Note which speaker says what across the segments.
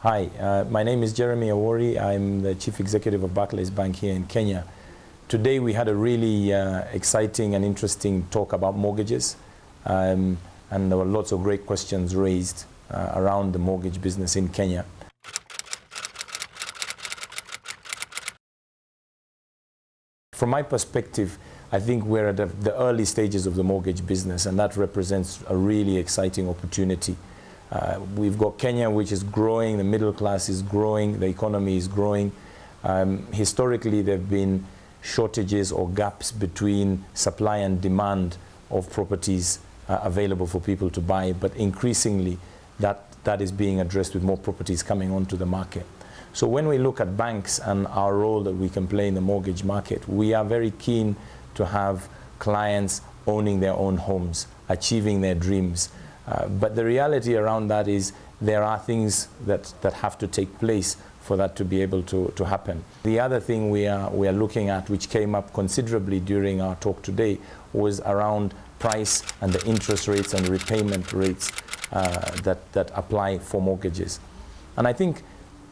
Speaker 1: Hi, my name is Jeremy Awori. I'm the Chief Executive of Barclays Bank here in Kenya. Today we had a really exciting and interesting talk about mortgages, and there were lots of great questions raised around the mortgage business in Kenya. From my perspective, I think we're at the early stages of the mortgage business, and that represents a really exciting opportunity. We've got Kenya, which is growing, the middle class is growing, the economy is growing. Historically, there have been shortages or gaps between supply and demand of properties available for people to buy, but increasingly that is being addressed with more properties coming onto the market. So when we look at banks and our role that we can play in the mortgage market, we are very keen to have clients owning their own homes, achieving their dreams. But the reality around that is there are things that have to take place for that to be able to happen. The other thing we are looking at, which came up considerably during our talk today, was around price and the interest rates and repayment rates that apply for mortgages. And I think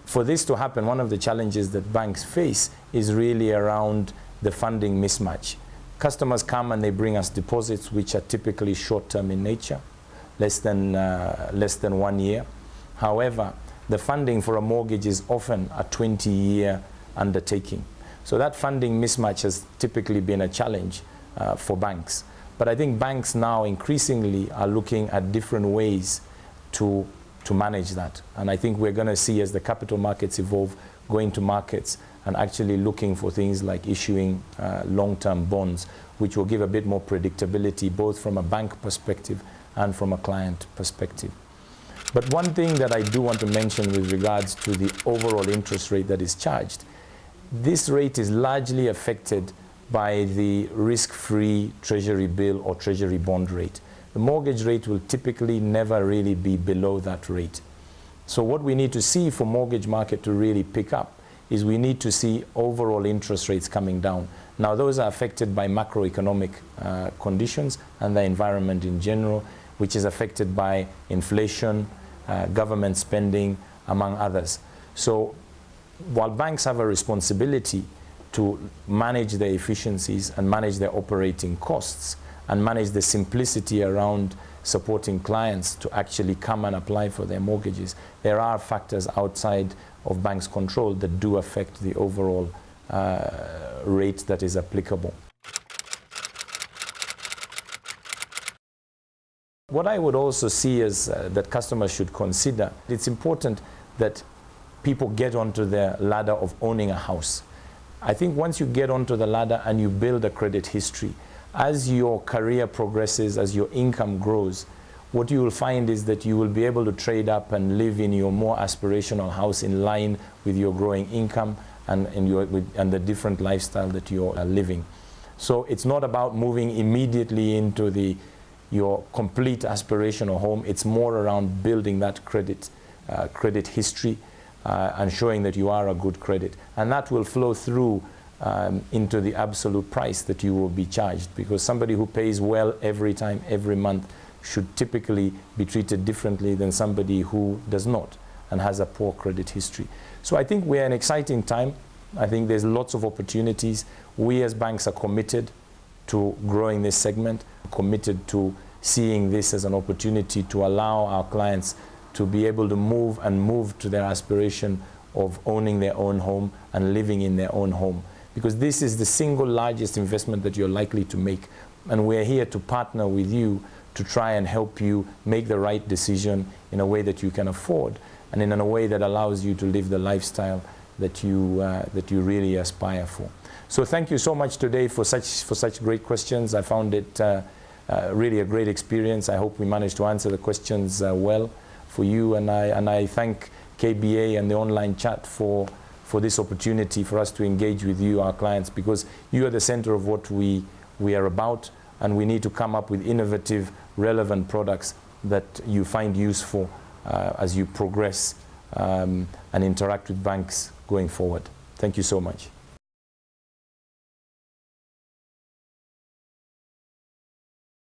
Speaker 1: for this to happen, one of the challenges that banks face is really around the funding mismatch. Customers come and they bring us deposits which are typically short-term in nature, less than 1 year. However, the funding for a mortgage is often a 20-year undertaking. So that funding mismatch has typically been a challenge for banks. But I think banks now increasingly are looking at different ways to manage that. And I think we're going to see, as the capital markets evolve, going to markets and actually looking for things like issuing long-term bonds, which will give a bit more predictability, both from a bank perspective and from a client perspective. But one thing that I do want to mention with regards to the overall interest rate that is charged, this rate is largely affected by the risk-free treasury bill or treasury bond rate. The mortgage rate will typically never really be below that rate. So what we need to see for mortgage market to really pick up is we need to see overall interest rates coming down. Now those are affected by macroeconomic conditions and the environment in general, which is affected by inflation, government spending, among others. So while banks have a responsibility to manage their efficiencies and manage their operating costs and manage the simplicity around supporting clients to actually come and apply for their mortgages, there are factors outside of banks' control that do affect the overall rate that is applicable. What I would also see is that customers should consider, it's important that people get onto the ladder of owning a house. I think once you get onto the ladder and you build a credit history, as your career progresses, as your income grows, what you will find is that you will be able to trade up and live in your more aspirational house in line with your growing income and the different lifestyle that you are living. So it's not about moving immediately into your complete aspirational home. It's more around building that credit history and showing that you are a good credit. And that will flow through into the absolute price that you will be charged, because somebody who pays well every time, every month, should typically be treated differently than somebody who does not and has a poor credit history. So I think we're in an exciting time. I think there's lots of opportunities. We as banks are committed to growing this segment, committed to seeing this as an opportunity to allow our clients to be able to move to their aspiration of owning their own home and living in their own home. Because this is the single largest investment that you're likely to make. And we're here to partner with you to try and help you make the right decision in a way that you can afford and in a way that allows you to live the lifestyle that you really aspire for. So thank you so much today for such great questions. I found it really a great experience. I hope we managed to answer the questions well for you, and I thank KBA and the online chat for this opportunity for us to engage with you, our clients, because you are the center of what we are about, and we need to come up with innovative, relevant products that you find useful as you progress and interact with banks going forward. Thank you so much.